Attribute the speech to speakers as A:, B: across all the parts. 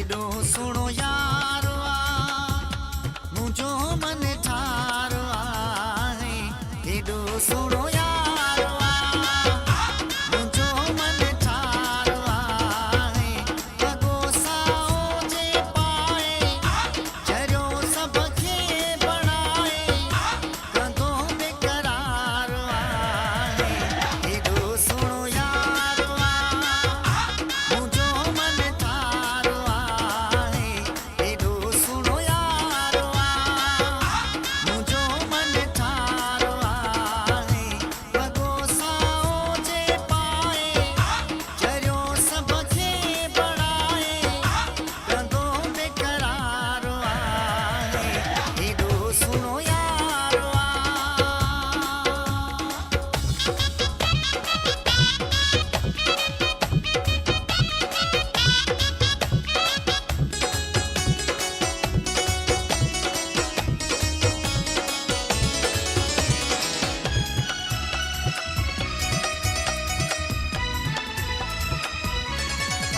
A: केॾो सुहिणो यार मुंहिंजो मन ठार आहे केॾो सुहिणो यार मुंहिंजो मन ठार आहे वॻो साओ जे पाए चरियो सभ खे बणाए कंदो बेक़रार आहे केॾो सुहिणो यार मुंहिंजो मन ठार आहे केॾो सुहिणो यार मुंहिंजो मन ठार आहे वॻो साओ जे पाए चरियो सभ खे बणाए कंदो बेक़रार आहे केॾो सुहिणो यार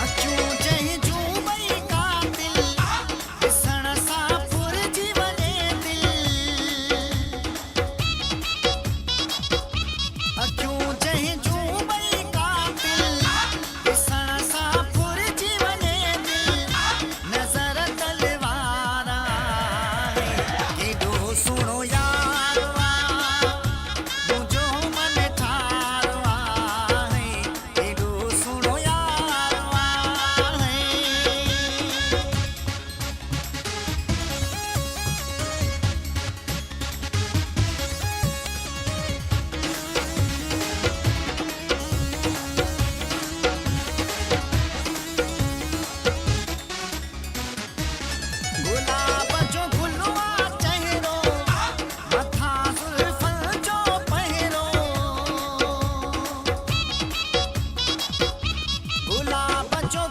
A: अखियूं जंहिंजूं ॿई कातिल ॾिसण सां फुरिजी वञे दिलि अखियूं जंहिंजूं ॿई कातिल ॾिसण सां फुरिजी वञे दिलि नज़र तलवार आहे केॾो सुहिणो यार मुंहिंजो मन ठार आहे केॾो सुहिणो यार आहे गुलाब जो गुलवा चहिरो मथां ज़ुल्फ़नि जो पहिरो गुलाब जो